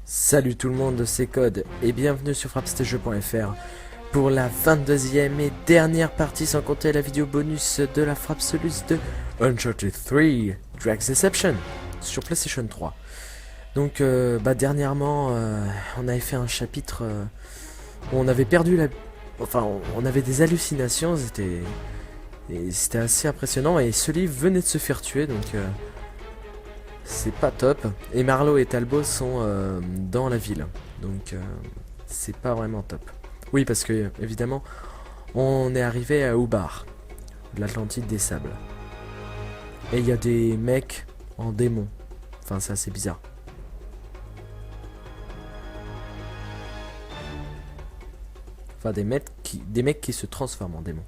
Salut tout le monde, c'est Code et bienvenue sur frappstagejeux.fr pour la 22e et dernière partie sans compter la vidéo bonus de la Frapselus de Uncharted 3 Drake's Deception sur PlayStation 3. Donc dernièrement on avait fait un chapitre où on avait perdu la... Enfin on avait des hallucinations, c'était assez impressionnant et ce livre venait de se faire tuer donc... c'est pas top. Et Marlowe et Talbot sont dans la ville. Donc c'est pas vraiment top. Oui, parce que évidemment, on est arrivé à Ubar, l'Atlantide des sables. Et il y a des mecs en démon. Enfin, ça c'est bizarre. Enfin, des mecs qui se transforment en démons.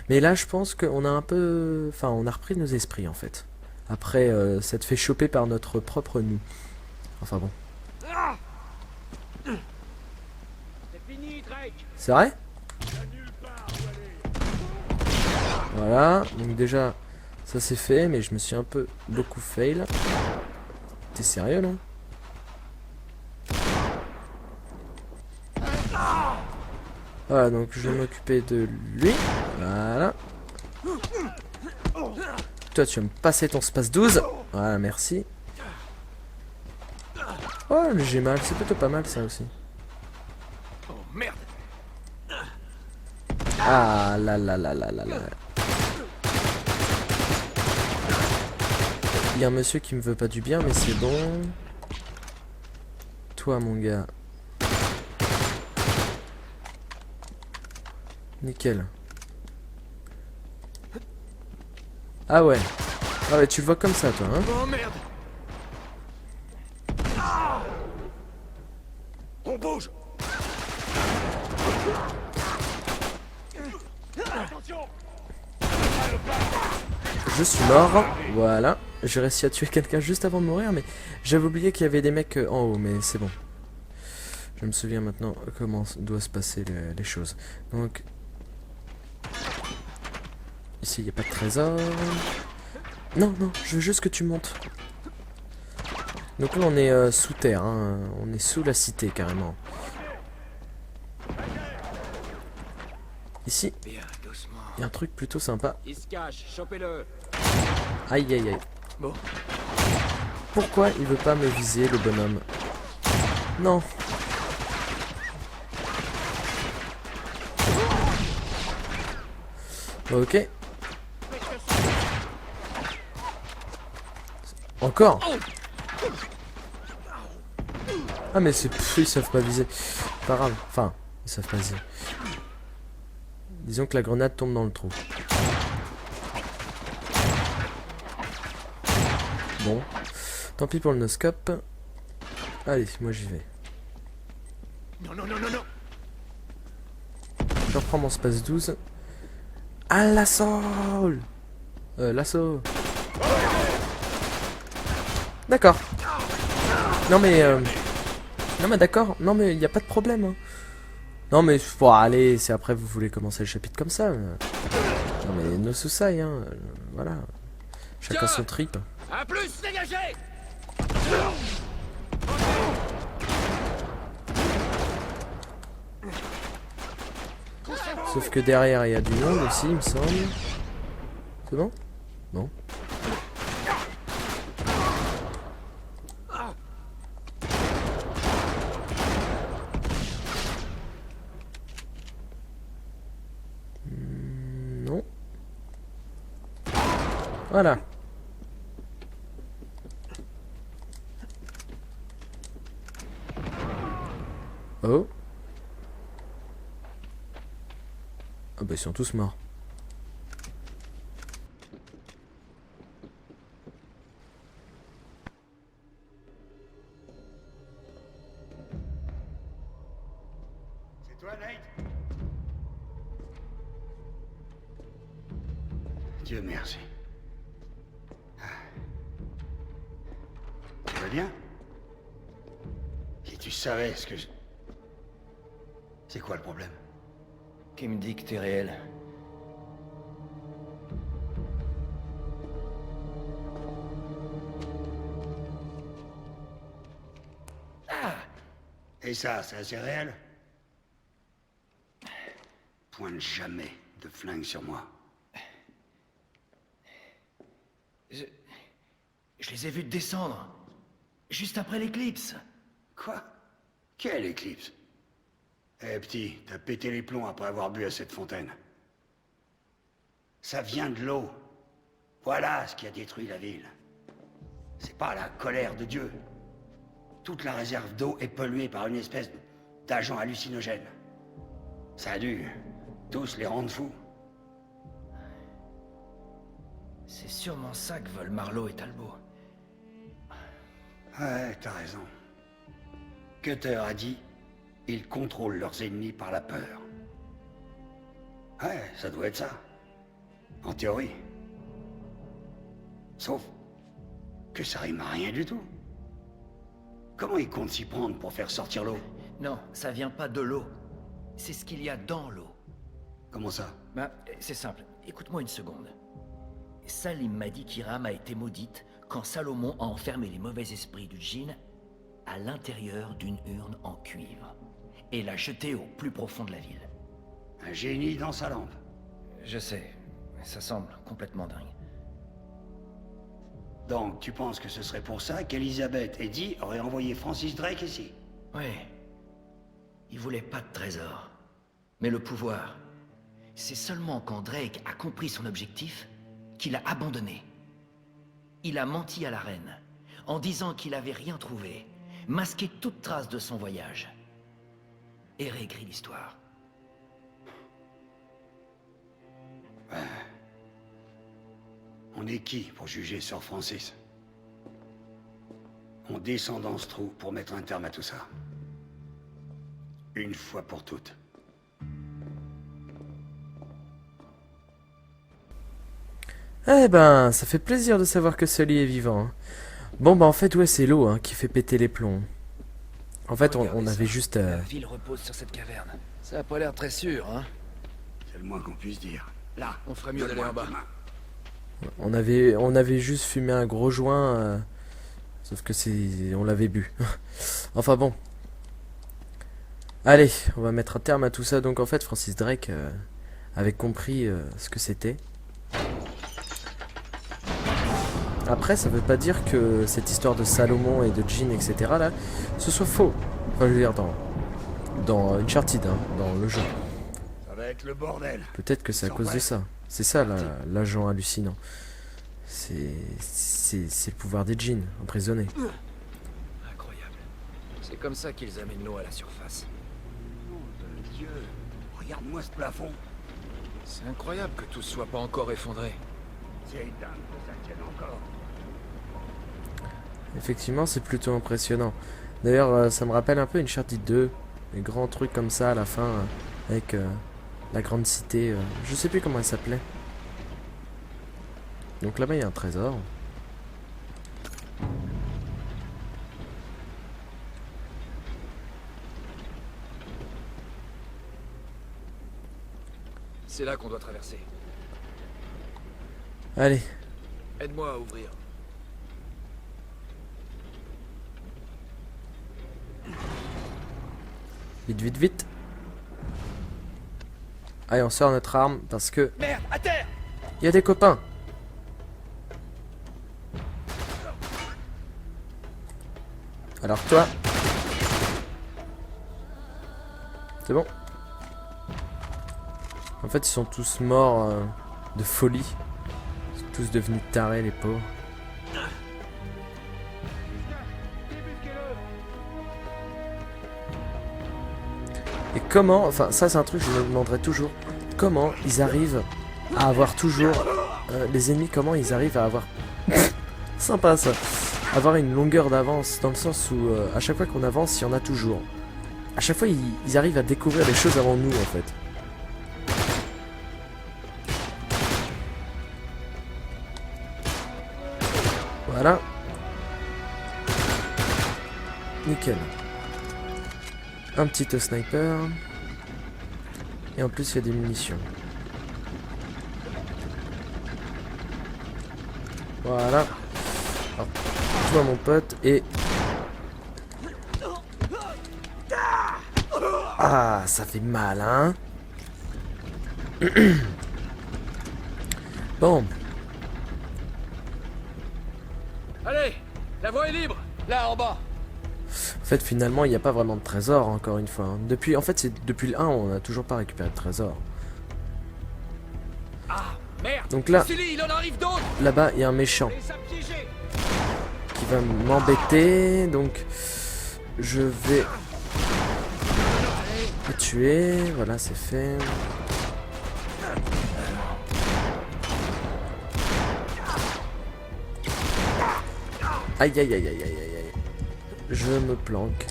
Mais là, je pense qu'on a un peu... Enfin, on a repris nos esprits, en fait. Après s'être fait choper par notre propre nous. Enfin bon. C'est fini, Drake. C'est vrai? T'as nulle part où aller. Voilà, donc déjà, ça c'est fait, mais je me suis un peu beaucoup fail. T'es sérieux, non? Voilà, donc je vais m'occuper de lui. Voilà. Toi, tu vas me passer ton space 12. Voilà, merci. Oh, le j'ai mal, c'est plutôt pas mal ça aussi. Oh merde. Ah là là là là là là. Il y a un monsieur qui me veut pas du bien, mais c'est bon. Toi, mon gars. Nickel. Ah ouais. Ah ouais, tu le vois comme ça, toi, hein? Oh merde. On bouge. Attention. Je suis mort, voilà. J'ai réussi à tuer quelqu'un juste avant de mourir, mais j'avais oublié qu'il y avait des mecs en haut, mais c'est bon. Je me souviens maintenant comment doivent se passer les choses. Donc, ici il n'y a pas de trésor. Non, non, je veux juste que tu montes. Donc là on est sous terre, hein. On est sous la cité carrément. Ici, Bien, doucement. il y a un truc plutôt sympa. Il se cache, chopez-le. Aïe aïe aïe. Bon. Pourquoi il veut pas me viser le bonhomme? Non. Ok. Encore. Ah mais c'est... ils savent pas viser. Pas grave. Enfin, ils savent pas viser. Disons que la grenade tombe dans le trou. Bon. Tant pis pour le noscope. Allez, moi j'y vais. Non, non, non, non, non. Je reprends mon space 12. À l'assaut. L'assaut. D'accord. Non mais... Non mais d'accord. Non mais il n'y a pas de problème. Hein. Non mais... Bon, allez, c'est après vous voulez commencer le chapitre comme ça. Non mais no soucis, hein. Voilà. Chacun son trip. Un plus, dégagez. Sauf que derrière il y a du monde aussi, il me semble. C'est bon? Bon. Non. Voilà. Oh. Ah bah ils sont tous morts. C'est toi, Nate? Dieu merci. Ah. Tu vas bien? Si tu savais ce que je... C'est quoi le problème? Qui me dit que t'es réel? Et ça, c'est assez réel? Pointe jamais de flingue sur moi. Je les ai vus descendre. Juste après l'éclipse. Quoi? Quelle éclipse? Eh petit, t'as pété les plombs après avoir bu à cette fontaine. Ça vient de l'eau. Voilà ce qui a détruit la ville. C'est pas la colère de Dieu. Toute la réserve d'eau est polluée par une espèce d'agent hallucinogène. Ça a dû tous les rendre fous. C'est sûrement ça que veulent Marlowe et Talbot. Ouais, t'as raison. Cutter a dit, ils contrôlent leurs ennemis par la peur. Ouais, ça doit être ça. En théorie. Sauf que ça rime à rien du tout. Comment ils comptent s'y prendre pour faire sortir l'eau? Non, ça vient pas de l'eau. C'est ce qu'il y a dans l'eau. Comment ça? Bah, c'est simple. Écoute-moi une seconde. Salim m'a dit qu'Hiram a été maudite quand Salomon a enfermé les mauvais esprits du djinn à l'intérieur d'une urne en cuivre et l'a jetée au plus profond de la ville. Un génie dans sa lampe. Je sais, ça semble complètement dingue. Donc, tu penses que ce serait pour ça qu'Elizabeth et Dee auraient envoyé Francis Drake ici? Oui. Il voulait pas de trésor, mais le pouvoir. C'est seulement quand Drake a compris son objectif qu'il a abandonné. Il a menti à la reine, en disant qu'il avait rien trouvé, masqué toute trace de son voyage, et réécrit l'histoire. On est qui pour juger sur Francis? On descend dans ce trou pour mettre un terme à tout ça. Une fois pour toutes. Eh ben, ça fait plaisir de savoir que Sully est vivant. Hein. Bon, bah en fait, ouais, c'est l'eau hein, qui fait péter les plombs. En fait, on avait juste... La ville repose sur cette caverne. Ça a pas l'air très sûr, hein? C'est le moins qu'on puisse dire. Là, On ferait mieux d'aller en bas. On avait juste fumé un gros joint, sauf que on l'avait bu. Enfin bon. Allez, on va mettre un terme à tout ça. Donc en fait, Francis Drake avait compris ce que c'était. Après, ça veut pas dire que cette histoire de Salomon et de djinn, etc. là, ce soit faux. Enfin, je veux dire, dans Uncharted, hein, dans le jeu. ça va être le bordel. Peut-être que c'est à cause de ça. C'est ça l'agent hallucinant. C'est le pouvoir des djinns emprisonnés. Incroyable. C'est comme ça qu'ils amènent l'eau à la surface. Nom de Dieu. Regarde-moi ce plafond. C'est incroyable que tout soit pas encore effondré. C'est dingue que ça tienne encore. Effectivement, c'est plutôt impressionnant. D'ailleurs, ça me rappelle un peu Uncharted 2. Les grands trucs comme ça à la fin, avec la grande cité. Je sais plus comment elle s'appelait. Donc là-bas, il y a un trésor. C'est là qu'on doit traverser. Allez, Aide-moi à ouvrir. vite, vite, vite. Allez, on sort notre arme parce que... Merde, à terre! Il y a des copains. Alors toi... C'est bon. En fait, ils sont tous morts de folie. Ils sont tous devenus tarés, les pauvres. Et comment... Enfin, ça c'est un truc que je me demanderai toujours. Comment ils arrivent à avoir toujours... les ennemis, comment ils arrivent à avoir... Sympa ça. Avoir une longueur d'avance, dans le sens où à chaque fois qu'on avance, il y en a toujours. À chaque fois, ils arrivent à découvrir les choses avant nous, en fait. Voilà. Nickel. Un petit sniper. Et en plus, il y a des munitions. Voilà. Alors, toi, mon pote, et... Ah, ça fait mal, hein. Bon, Allez, la voie est libre. Là, en bas. en fait, finalement, il n'y a pas vraiment de trésor, encore une fois. Hein. Depuis, en fait, c'est depuis le 1, on n'a toujours pas récupéré de trésor. Ah, merde. Donc là, Sully, il en arrive d'autres. là-bas, il y a un méchant Les a piégés. qui va m'embêter. Donc, je vais le tuer. Voilà, c'est fait. Aïe, aïe, aïe, aïe, aïe, aïe, aïe. Je me planque.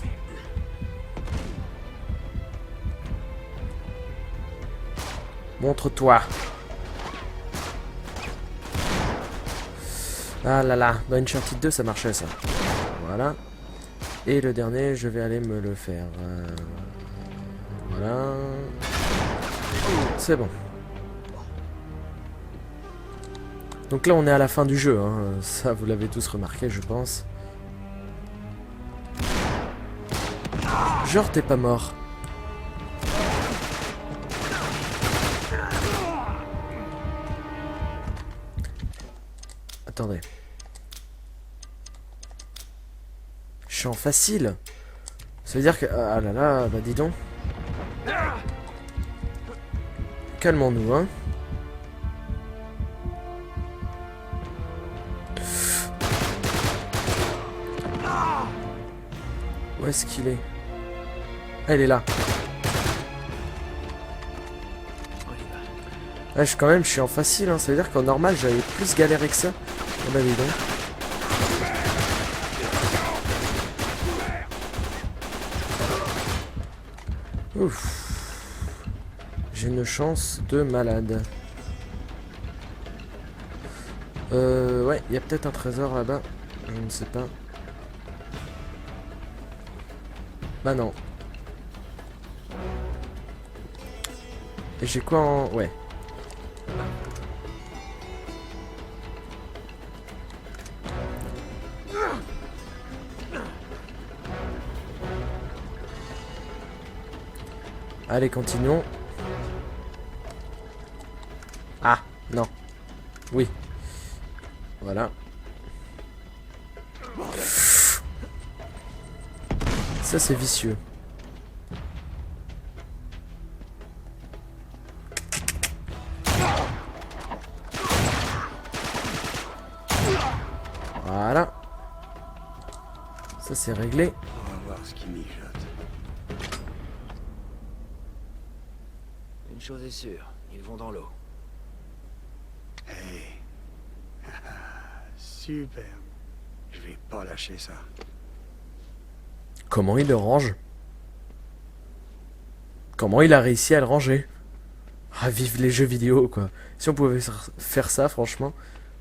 Montre-toi. Ah là là, dans Uncharted 2 ça marchait ça. Voilà. Et le dernier, je vais aller me le faire. Voilà. C'est bon. Donc là on est à la fin du jeu, hein. Ça vous l'avez tous remarqué je pense. Genre t'es pas mort. Attendez. Je suis en facile. Ça veut dire que... Ah là là, bah dis donc. Calmons-nous, hein. Où est-ce qu'il est? Elle est là. Ah, je suis en facile, hein. Ça veut dire qu'en normal, j'avais plus galéré que ça. Oh bah dis donc. Ouf. J'ai une chance de malade. Ouais, il y a peut-être un trésor là-bas. Je ne sais pas. Bah non. Et j'ai quoi en... Ouais. Allez, continuons. Ah, non. Oui. Voilà. Ça, c'est vicieux. Voilà. Ça, c'est réglé. On va voir ce qui mijote. Une chose est sûre, ils vont dans l'eau. Hey. Super. Je vais pas lâcher ça. Comment il le range? Comment il a réussi à le ranger? Ah, vive les jeux vidéo, quoi. Si on pouvait faire ça, franchement.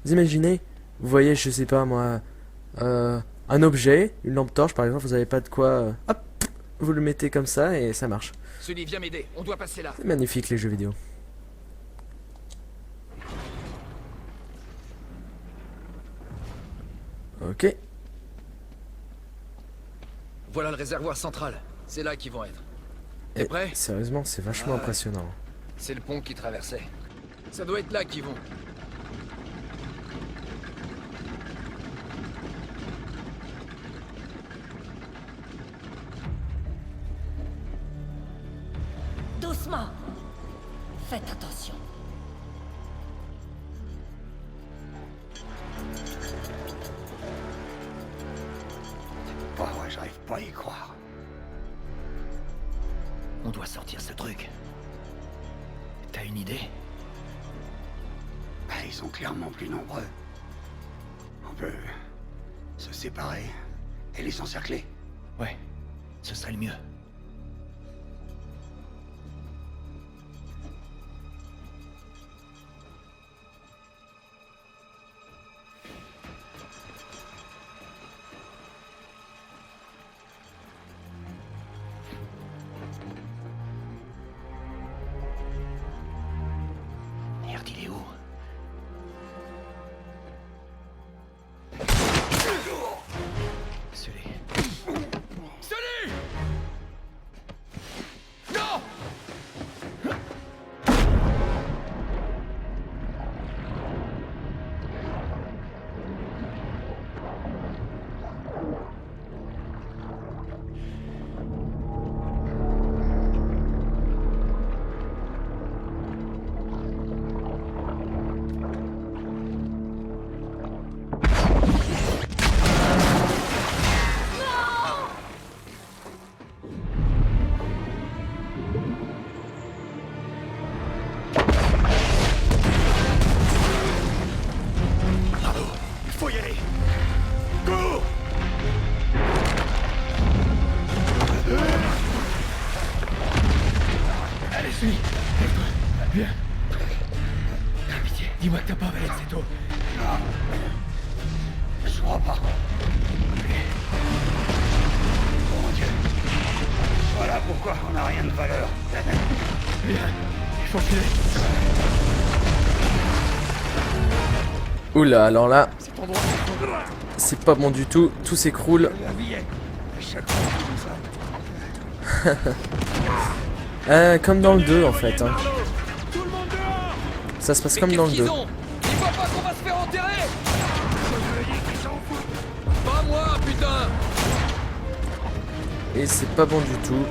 Vous imaginez? Vous voyez, je sais pas, moi... un objet, une lampe torche, par exemple, vous avez pas de quoi... hop! Vous le mettez comme ça et ça marche. Sully, viens m'aider. On doit passer là. C'est magnifique, les jeux vidéo. Ok. Voilà le réservoir central. C'est là qu'ils vont être. Et, prêt? sérieusement, c'est vachement Ouais. impressionnant. C'est le pont qui traversait. Ça doit être là qu'ils vont. Doucement. Faites attention. Bah ouais, j'arrive pas à y croire. On doit sortir ce truc. T'as une idée? Bah, ils sont clairement plus nombreux. On peut se séparer et les encercler. Ouais, ce serait le mieux. Merde, il est où? Sully. Sully! Sully, lève-toi. Viens. Pitié, dis-moi que t'as pas avalé de cette eau. Non. Je crois pas. Oh mon Dieu. Voilà pourquoi on n'a rien de valeur. Viens, il faut filer. Oula, alors là, Cet endroit, c'est pas bon du tout. Tout s'écroule. La vie est à chaque fois que je dis ça. Comme dans le 2 en fait. Hein. tout le monde dehors. Ça se passe comme dans le 2. Ils voient pas qu'on va se faire enterrer. Pas moi, putain. Et c'est pas bon du tout.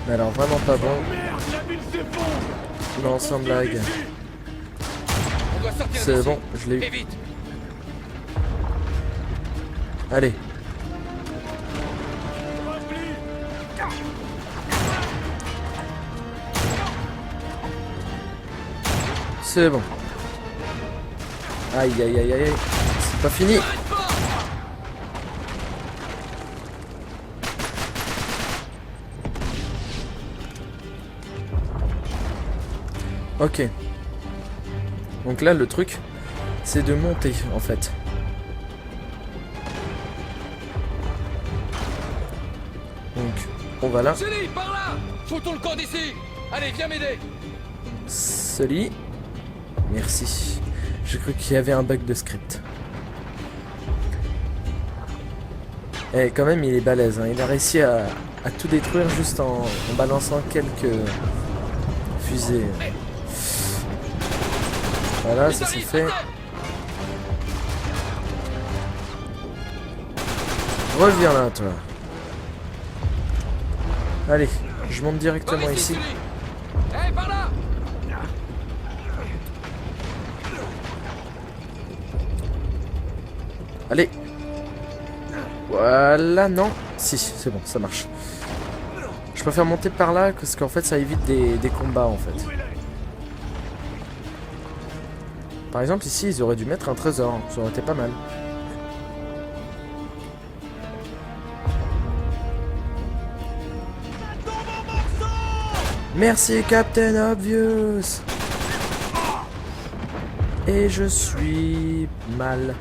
Mais alors vraiment pas bon. Merde, la ville s'effondre. Non, sans blague. On doit sortir C'est d'ici. bon, je l'ai Et eu. vite. Allez. C'est bon. Aïe aïe aïe aïe. C'est pas fini. Arrête pas. Ok. Donc là le truc c'est de monter en fait. Donc on va là. Sully, par là. Foutons le camp d'ici. Allez, viens m'aider. Sully. Merci. J'ai cru qu'il y avait un bug de script. Et quand même il est balèze, hein. Il a réussi à tout détruire juste en balançant quelques fusées. Voilà, ça c'est fait. Reviens là toi. Allez, je monte directement ici. Hey, par là. Allez. Voilà, non. Si, c'est bon, ça marche. Je préfère monter par là parce qu'en fait ça évite des combats en fait. Par exemple ici ils auraient dû mettre un trésor, ça aurait été pas mal. Merci Captain Obvious. Et je suis mal.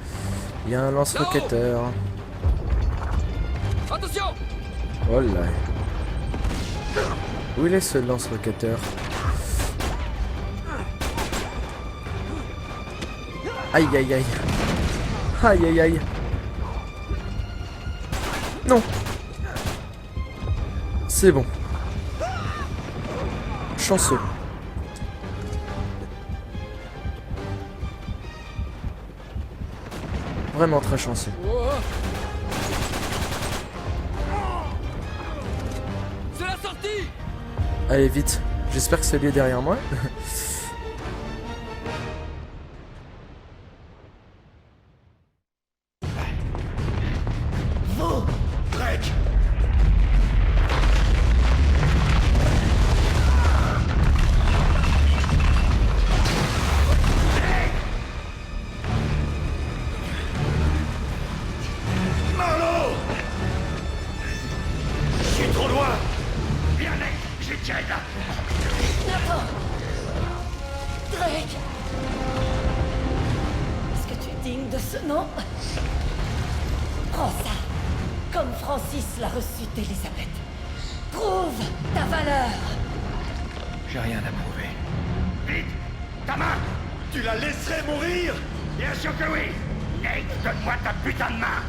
Il y a un lance-roquetteur. Attention. Oh là. Où il est ce lance-roquetteur? Aïe aïe aïe. Aïe aïe aïe. Non. C'est bon. Chanceux. Vraiment très chanceux. Oh. C'est la sortie. Allez vite. J'espère que celui est derrière moi. Vous, Drake. Marlowe. Je suis trop loin. Viens, mec, je vais te tirer de là. Nathan! Drake! Est-ce que tu es digne de ce nom? Prends ça, comme Francis l'a reçu d'Elisabeth. Prouve ta valeur! J'ai rien à prouver. Vite, ta main. Tu la laisserais mourir? Bien sûr que oui. Nate, donne-moi ta putain de main.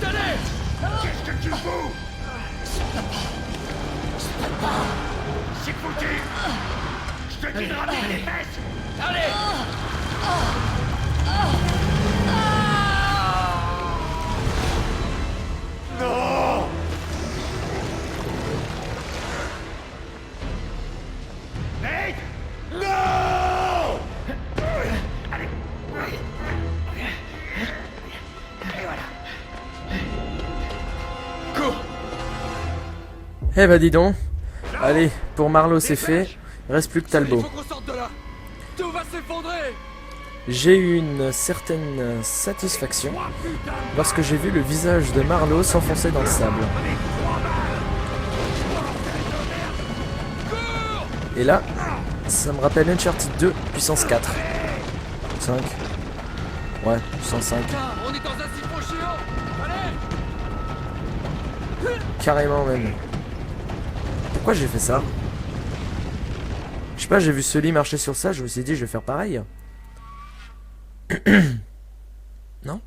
Tenez. Qu'est-ce que tu fous? C'est foutu. Je te dis de ramener les fesses. Allez. Non. Nate. Non. Allez. Et voilà. Cours. Eh bah dis donc. Allez, pour Marlowe c'est fait. Il reste plus que Il Talbot. faut qu'on sorte de là. Tout va s'effondrer. j'ai eu une certaine satisfaction lorsque j'ai vu le visage de Marlowe s'enfoncer dans le sable. Et là, ça me rappelle Uncharted 2 puissance 4. 5. Ouais, puissance 5. On est dans un siphon géant. Allez. Carrément même. Pourquoi j'ai fait ça? Je sais pas, j'ai vu Sully marcher sur ça, je me suis dit je vais faire pareil. Non?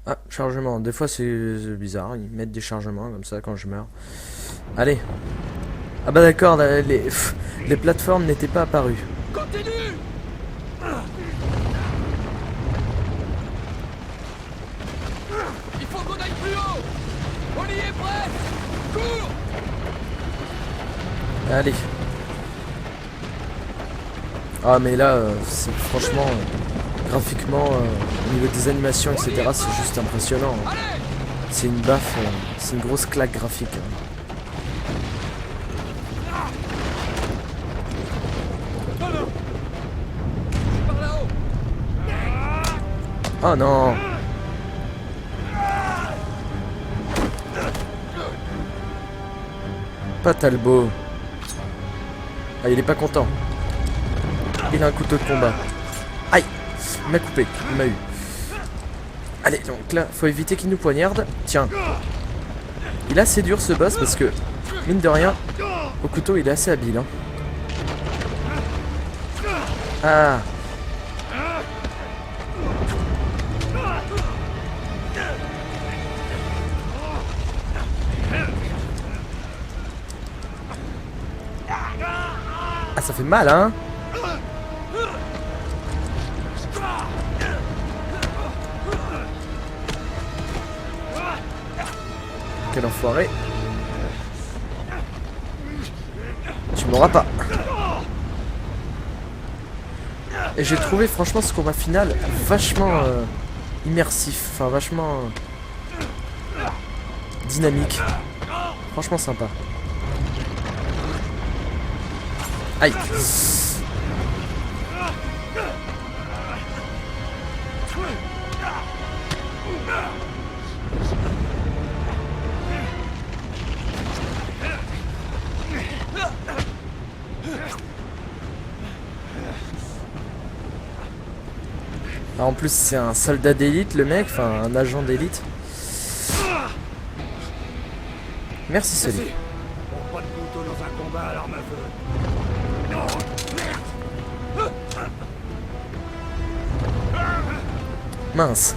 Ah, chargement. Des fois c'est bizarre, ils mettent des chargements comme ça quand je meurs. Allez. Ah bah d'accord, les plateformes n'étaient pas apparues. Continue. Il faut qu'on aille plus haut. On y est presque. Cours. Allez. Ah mais là, c'est franchement, graphiquement, au niveau des animations, etc., c'est juste impressionnant. Allez. C'est une baffe, c'est une grosse claque graphique. Par là-haut. Oh non! Pas Talbot. Ah, il est pas content. Il a un couteau de combat. Aïe! Il m'a coupé, il m'a eu. Allez, donc là, faut éviter qu'il nous poignarde. Tiens. Il est assez dur ce boss parce que, mine de rien, au couteau il est assez habile. Hein. Ah! Ah, ça fait mal, hein? Quel enfoiré. Tu m'auras pas. Et j'ai trouvé franchement ce combat final vachement immersif. Enfin vachement dynamique. Franchement sympa. Aïe. Ah, en plus c'est un soldat d'élite le mec, enfin un agent d'élite. Merci Sully. Pas de couteau dans un combat à l'arme à feu. Non, merde. Mince.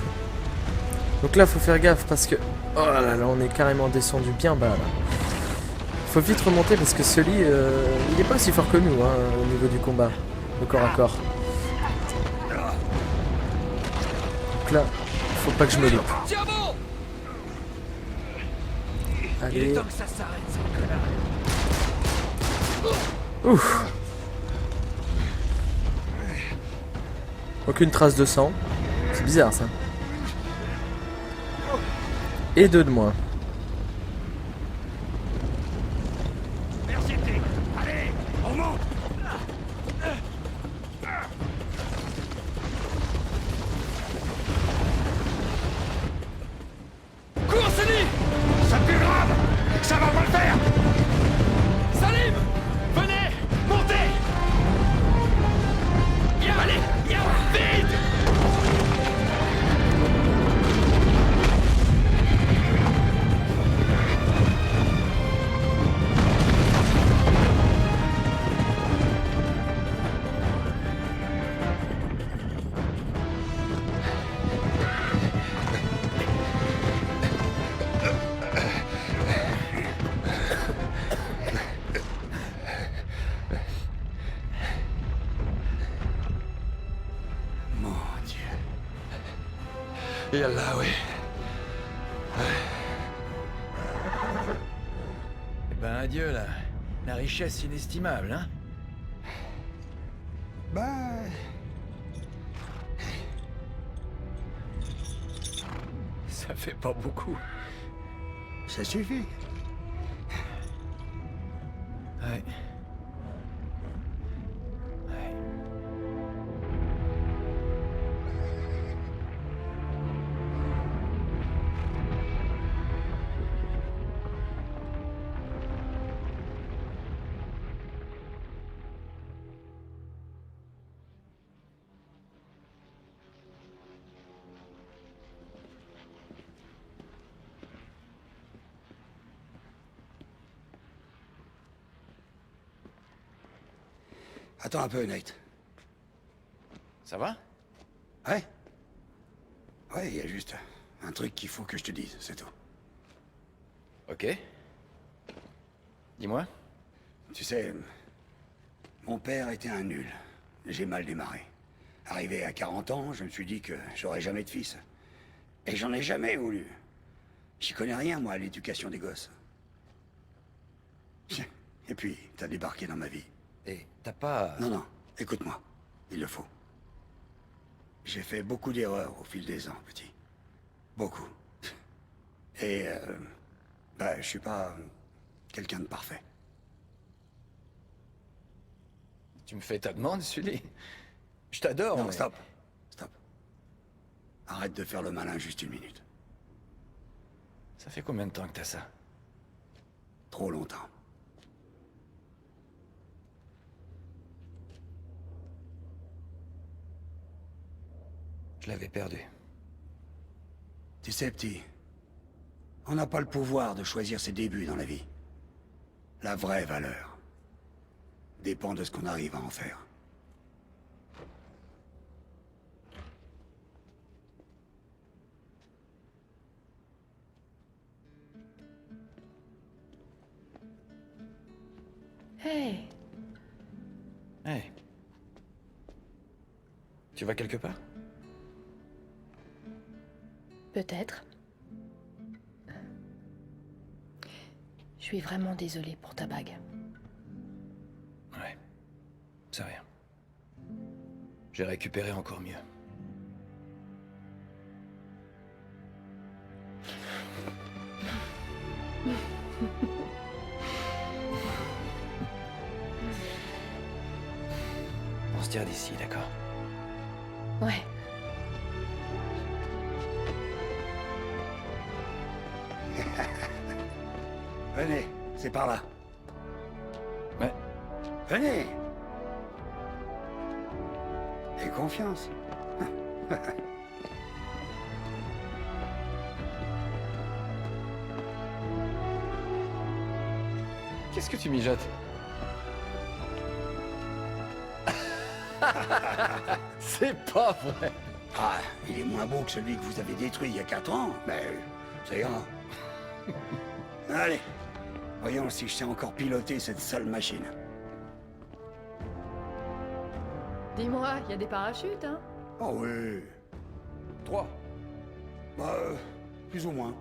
Donc là faut faire gaffe parce que... Oh là là, on est carrément descendu bien bas là. Faut vite remonter parce que Sully, il est pas aussi fort que nous hein, au niveau du combat. Le corps à corps. Donc là, faut pas que je me loupe. Tiens bon. Il Allez. est temps que ça s'arrête, ce connard. Ouf. Aucune trace de sang. C'est bizarre ça. Et deux de moins. Merci, T. Allez, on monte. Cours, Sully. Ça te fait grave. Ça va pas le faire. Salim. Venez. Montez. Viens, allez. Viens. Vite. Mon Dieu. Et là, oui. Eh ben, adieu, là. La richesse inestimable, hein? Bah... Ça fait pas beaucoup. ça suffit. Ouais. Ouais. Attends un peu, Nate. Ça va? Ouais? Ouais, il y a juste un truc qu'il faut que je te dise, c'est tout. Ok. Dis-moi. Tu sais, mon père était un nul. J'ai mal démarré. Arrivé à 40 ans, je me suis dit que j'aurais jamais de fils. Et j'en ai jamais voulu. J'y connais rien, moi, à l'éducation des gosses. Et puis, t'as débarqué dans ma vie. Et t'as pas... Non, non, écoute-moi. Il le faut. J'ai fait beaucoup d'erreurs au fil des ans, petit. Beaucoup. Et, je suis pas quelqu'un de parfait. Tu me fais ta demande, Sully? Je t'adore, Non, mais... stop. Stop. Arrête de faire le malin juste une minute. Ça fait combien de temps que t'as ça? Trop longtemps. Je l'avais perdu. Tu sais, petit, on n'a pas le pouvoir de choisir ses débuts dans la vie. La vraie valeur dépend de ce qu'on arrive à en faire. Hey, Hey. Tu vas quelque part? peut-être. Je suis vraiment désolée pour ta bague. Ouais. C'est rien. J'ai récupéré encore mieux. On se tire d'ici, d'accord? Ouais. Venez, c'est par là. Ouais. Venez. Aie confiance. Qu'est-ce que tu mijotes? C'est pas vrai! Ah, il est moins beau que celui que vous avez détruit il y a 4 ans, mais ça ira. Allez, voyons si je sais encore piloter cette sale machine. Dis-moi, il y a des parachutes, hein? Oh oui. 3. Bah, plus ou moins.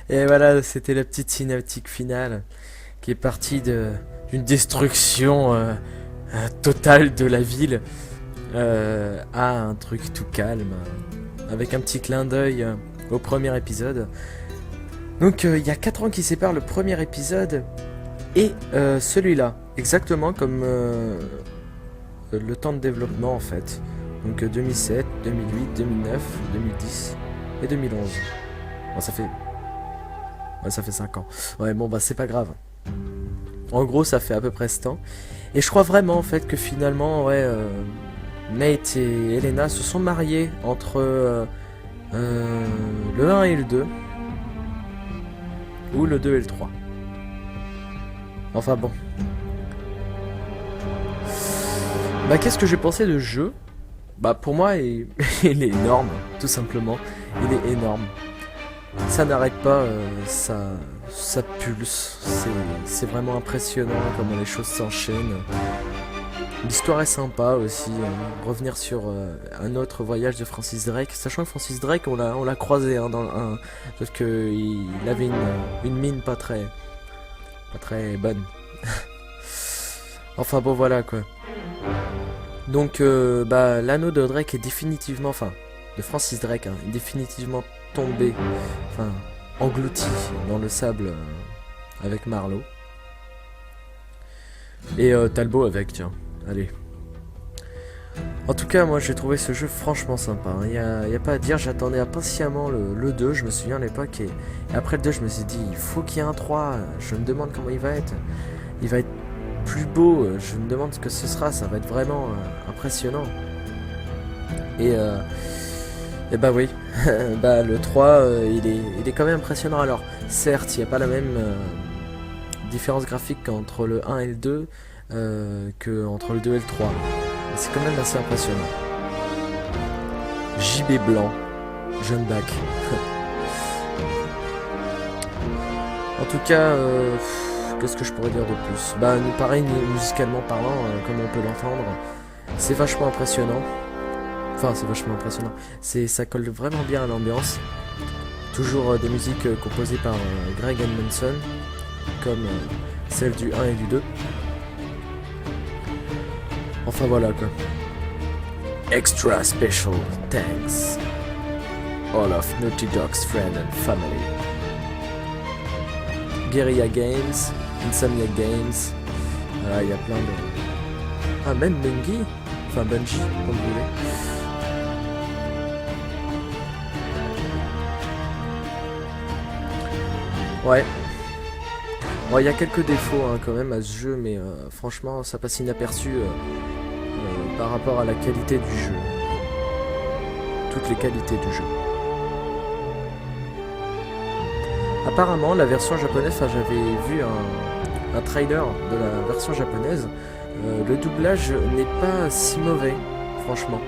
Et voilà, c'était la petite cinématique finale qui est partie d'une destruction totale de la ville à un truc tout calme, avec un petit clin d'œil au premier épisode. Donc il y a 4 ans qui séparent le premier épisode et celui-là, exactement comme le temps de développement en fait. Donc 2007, 2008, 2009, 2010 et 2011. Bon, ça fait 5 ans. Ouais, bon, bah, c'est pas grave. En gros, ça fait à peu près ce temps. Et je crois vraiment, en fait, que finalement, ouais, Nate et Elena se sont mariés entre le 1 et le 2. Ou le 2 et le 3. Enfin, bon. Bah, qu'est-ce que j'ai pensé de ce jeu? Bah, pour moi, il est énorme, tout simplement. Il est énorme. Ça n'arrête pas, ça pulse, c'est vraiment impressionnant comment les choses s'enchaînent. L'histoire est sympa aussi, revenir sur un autre voyage de Francis Drake, sachant que Francis Drake on l'a croisé hein, dans le 1, sauf qu'il avait une mine pas très bonne. Enfin bon voilà quoi. Donc l'anneau de Drake est définitivement, enfin de Francis Drake, hein, est définitivement tombé, enfin englouti dans le sable avec Marlowe. Et Talbot avec, tiens, allez. En tout cas, moi j'ai trouvé ce jeu franchement sympa, hein. Y a pas à dire, j'attendais impatiemment le 2, je me souviens à l'époque, et après le 2 je me suis dit, il faut qu'il y ait un 3, je me demande comment il va être plus beau, je me demande ce que ce sera, ça va être vraiment impressionnant. Et bah oui, bah le 3 il est quand même impressionnant. Alors certes il n'y a pas la même différence graphique entre le 1 et le 2 que entre le 2 et le 3. C'est quand même assez impressionnant. JB Blanc, jeune bac. En tout cas, qu'est-ce que je pourrais dire de plus? Bah, pareil, musicalement parlant, comme on peut l'entendre, c'est vachement impressionnant. Enfin, c'est vachement impressionnant. Ça colle vraiment bien à l'ambiance. Toujours des musiques composées par Greg Edmonson, comme celle du 1 et du 2. Enfin voilà quoi. Extra special thanks all of Naughty Dog's friends and family. Guerrilla Games, Insomnia Games, voilà, il y a plein de... Ah, même Bungie, enfin Bungie, comme vous voulez. Ouais. Bon, il y a quelques défauts hein, quand même à ce jeu, mais franchement, ça passe inaperçu par rapport à la qualité du jeu. Toutes les qualités du jeu. Apparemment, la version japonaise, enfin, j'avais vu un trailer de la version japonaise. Le doublage n'est pas si mauvais, franchement.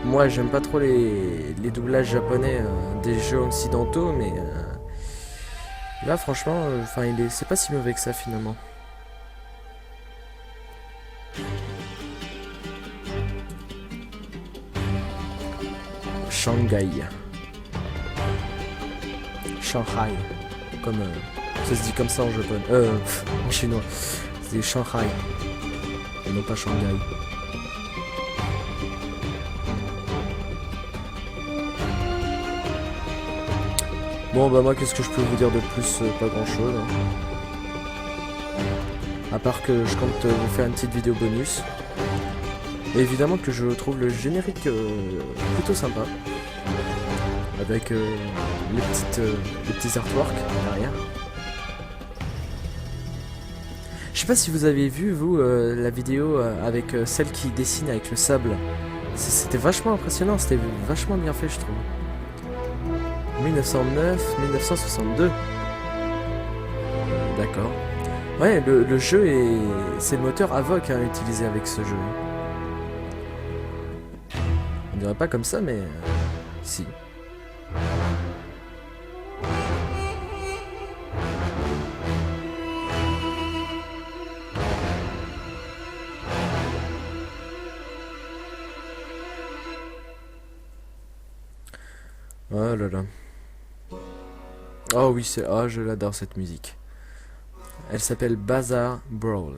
Moi, j'aime pas trop les doublages japonais des jeux occidentaux, mais là, franchement, c'est pas si mauvais que ça finalement. Shanghai. Shanghai. Comme ça se dit comme ça en japonais. En chinois. C'est Shanghai. Et non pas Shanghai. Bon bah moi qu'est-ce que je peux vous dire de plus? Pas grand chose hein. À part que je compte vous faire une petite vidéo bonus. Et évidemment que je trouve le générique plutôt sympa. Avec les petits artworks derrière. Je sais pas si vous avez vu vous la vidéo avec celle qui dessine avec le sable. C'était vachement impressionnant, c'était vachement bien fait je trouve. 1909-1962. D'accord. Ouais, le jeu c'est le moteur Avoc hein, utilisé avec ce jeu. On dirait pas comme ça, mais si. Oh là là. Oh oui, je l'adore cette musique. Elle s'appelle Bazaar Brawl.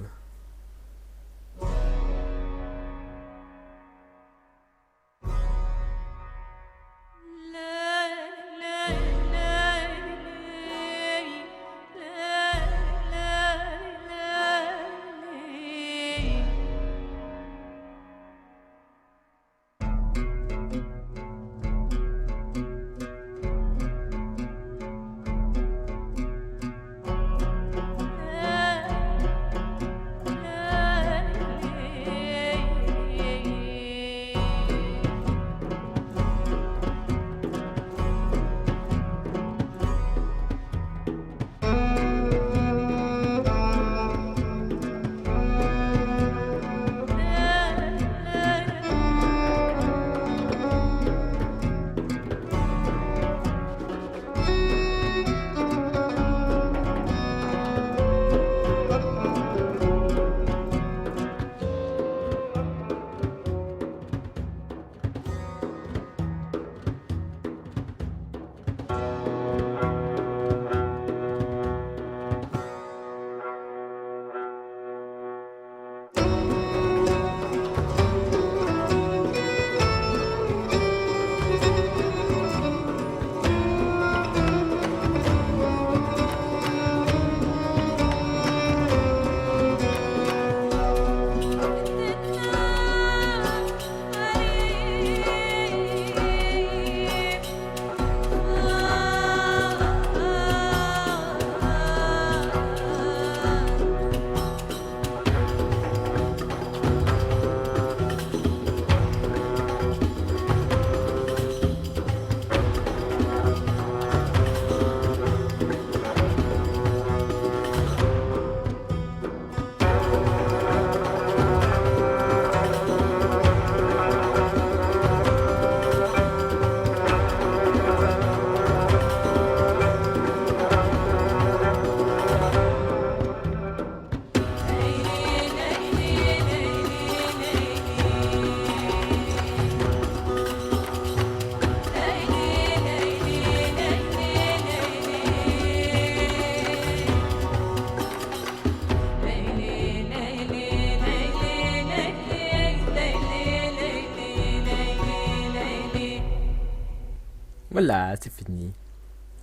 Voilà, c'est fini.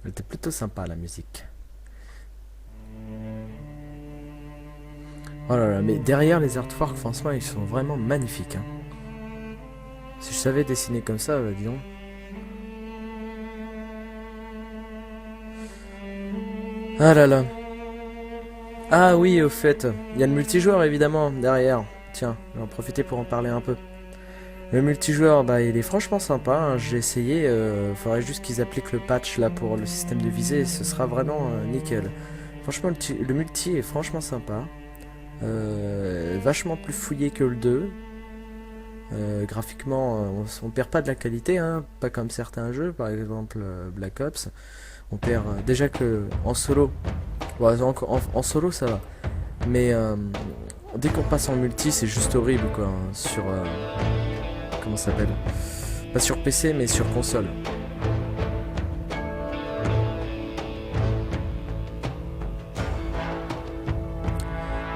Elle était plutôt sympa la musique. Oh là là, mais derrière les artworks, franchement, ils sont vraiment magnifiques. Hein. Si je savais dessiner comme ça, dis donc. Ah là là. Ah oui, au fait, il y a le multijoueur évidemment derrière. Tiens, je vais en profiter pour en parler un peu. Le multijoueur, bah il est franchement sympa, hein. J'ai essayé, faudrait juste qu'ils appliquent le patch là pour le système de visée et ce sera vraiment nickel. Franchement, le multi est franchement sympa. Vachement plus fouillé que le 2. Graphiquement, on perd pas de la qualité, hein, pas comme certains jeux, par exemple Black Ops. On perd déjà que en solo. Bon, en solo ça va. Mais dès qu'on passe en multi, c'est juste horrible quoi. Sur. Comment ça s'appelle? Pas sur PC, mais sur console.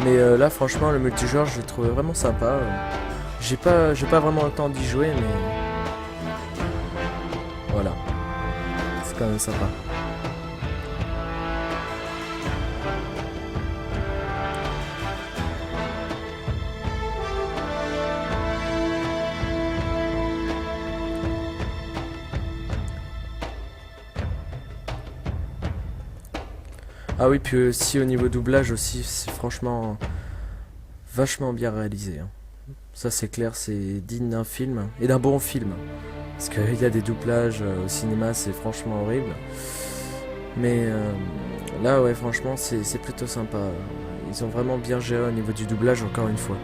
Mais là, franchement, le multijoueur, je l'ai trouvé vraiment sympa. J'ai pas vraiment le temps d'y jouer, mais. Voilà. C'est quand même sympa. Ah oui, puis aussi au niveau doublage aussi, c'est franchement vachement bien réalisé. Hein. Ça c'est clair, c'est digne d'un film, et d'un bon film. Parce qu'il y a des doublages au cinéma, c'est franchement horrible. Mais là, ouais, franchement, c'est plutôt sympa. Ils ont vraiment bien géré au niveau du doublage, encore une fois.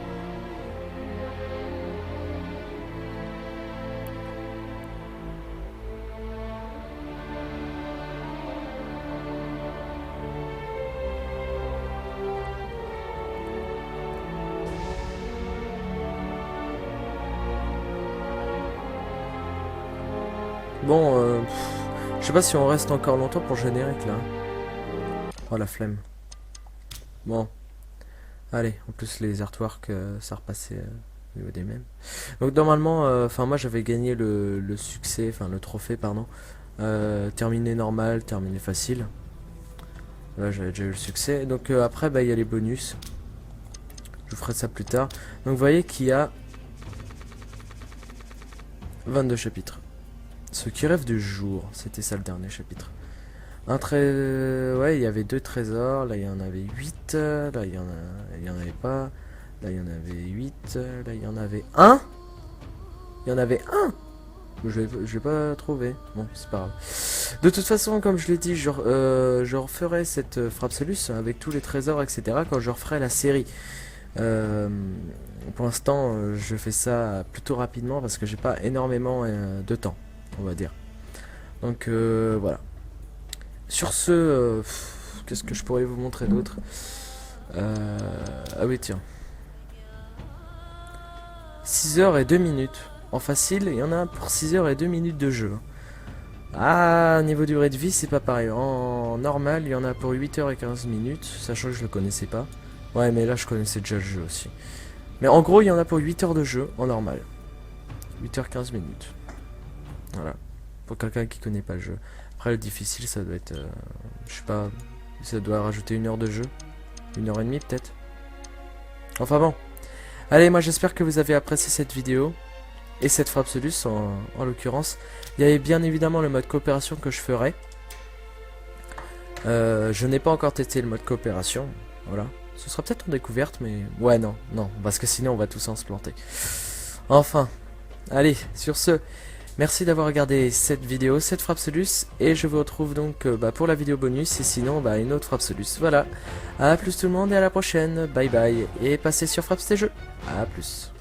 Bon, je sais pas si on reste encore longtemps pour le générique là. Oh la flemme. Bon. Allez, en plus les artworks, ça repassait au niveau des mêmes. Donc normalement, enfin moi j'avais gagné le succès, enfin le trophée pardon. Terminé normal, terminé facile. Là j'avais déjà eu le succès. Donc après bah il y a les bonus. Je vous ferai ça plus tard. Donc vous voyez qu'il y a 22 chapitres. Ceux qui rêvent du jour, c'était ça le dernier chapitre. Ouais, il y avait 2 trésors, là il y en avait 8, là il y en avait pas, là il y en avait 8, là il y en avait 1. Il y en avait 1. Je l'ai pas trouvé. Bon, c'est pas grave. De toute façon, comme je l'ai dit, je referai cette Frapsolus avec tous les trésors, etc. quand je referai la série. Pour l'instant, je fais ça plutôt rapidement parce que j'ai pas énormément de temps, on va dire. Donc voilà. Sur ce, qu'est-ce que je pourrais vous montrer d'autre? Ah oui, tiens. 6h02. En facile, il y en a pour 6h02 de jeu. Ah, niveau durée de vie, c'est pas pareil. En normal, il y en a pour 8h15, sachant que je le connaissais pas. Ouais, mais là, je connaissais déjà le jeu aussi. Mais en gros, il y en a pour 8 heures de jeu en normal. 8h15. Voilà. Pour quelqu'un qui connaît pas le jeu. Après, le difficile, ça doit être... je sais pas... Ça doit rajouter 1 heure de jeu. 1h30 peut-être. Enfin bon. Allez, moi j'espère que vous avez apprécié cette vidéo. Et cette Frapsolus en l'occurrence. Il y avait bien évidemment le mode coopération que je ferai. Je n'ai pas encore testé le mode coopération. Voilà. Ce sera peut-être en découverte, mais... Ouais, non, parce que sinon on va tous en se planter. Enfin. Allez, sur ce... Merci d'avoir regardé cette vidéo, cette Frapsolus, et je vous retrouve donc pour la vidéo bonus, et sinon une autre Frapsolus. Voilà, à plus tout le monde et à la prochaine, bye bye, et passez sur Fraps tes jeux, à plus.